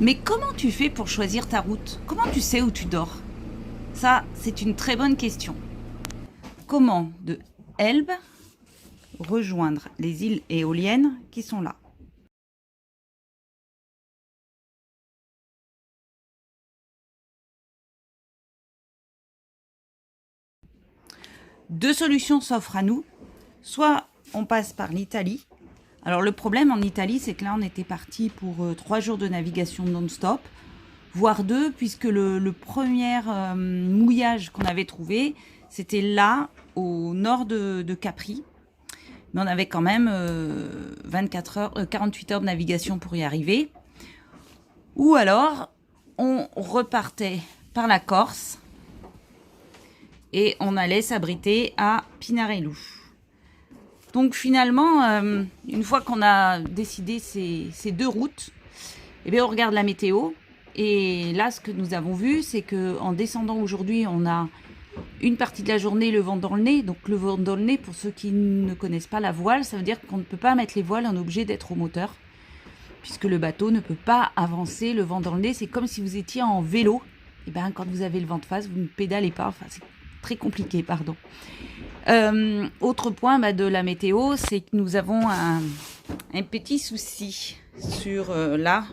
Mais comment tu fais pour choisir ta route? Comment tu sais où tu dors? Ça, c'est une très bonne question. Comment de Elbe rejoindre les îles éoliennes qui sont là? Deux solutions s'offrent à nous. Soit on passe par l'Italie. Alors le problème en Italie, c'est que là on était parti pour 3 jours de navigation non-stop, voire 2, puisque le premier mouillage qu'on avait trouvé, c'était là, au nord de Capri. Mais on avait quand même 48 heures de navigation pour y arriver. Ou alors, on repartait par la Corse et on allait s'abriter à Pinarello. Donc finalement, une fois qu'on a décidé ces deux routes, eh bien on regarde la météo. Et là, ce que nous avons vu, c'est qu'en descendant aujourd'hui, on a une partie de la journée le vent dans le nez. Donc le vent dans le nez, pour ceux qui ne connaissent pas la voile, ça veut dire qu'on ne peut pas mettre les voiles, on est obligé d'être au moteur. Puisque le bateau ne peut pas avancer, le vent dans le nez. C'est comme si vous étiez en vélo. Et bien quand vous avez le vent de face, vous ne pédalez pas. Enfin, c'est très compliqué, pardon. Autre point de la météo, c'est que nous avons un petit souci sur là,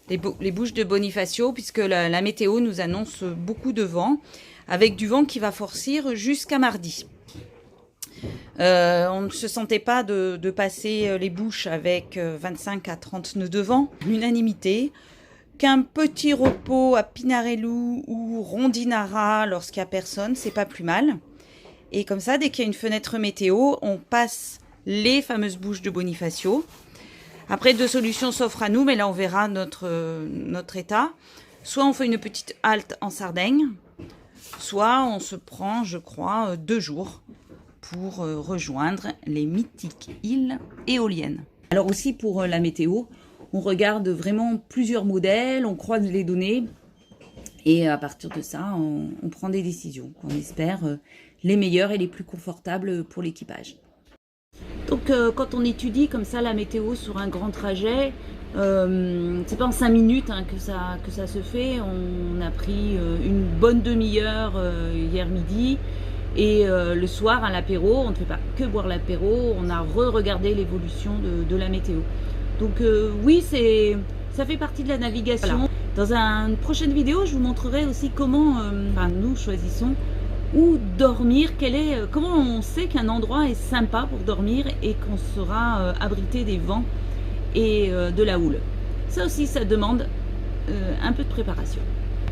les bouches de Bonifacio, puisque la météo nous annonce beaucoup de vent, avec du vent qui va forcir jusqu'à mardi. On ne se sentait pas de passer les bouches avec 25 à 30 nœuds de vent, l'unanimité, qu'un petit repos à Pinarello ou Rondinara lorsqu'il n'y a personne, c'est pas plus mal. Et comme ça, dès qu'il y a une fenêtre météo, on passe les fameuses bouches de Bonifacio. Après, deux solutions s'offrent à nous, mais là, on verra notre état. Soit on fait une petite halte en Sardaigne, soit on se prend, je crois, 2 jours pour rejoindre les mythiques îles éoliennes. Alors aussi, pour la météo, on regarde vraiment plusieurs modèles, on croise les données. Et à partir de ça, on prend des décisions qu'on espère les meilleures et les plus confortables pour l'équipage. Donc quand on étudie comme ça la météo sur un grand trajet, c'est pas en 5 minutes que ça se fait. On a pris une bonne demi-heure hier midi. Et le soir à l'apéro, on ne fait pas que boire l'apéro, on a re-regardé l'évolution de la météo. Donc oui, ça fait partie de la navigation. Voilà. Dans une prochaine vidéo, je vous montrerai aussi comment nous choisissons où dormir, comment on sait qu'un endroit est sympa pour dormir et qu'on sera abrité des vents et de la houle. Ça aussi, ça demande un peu de préparation.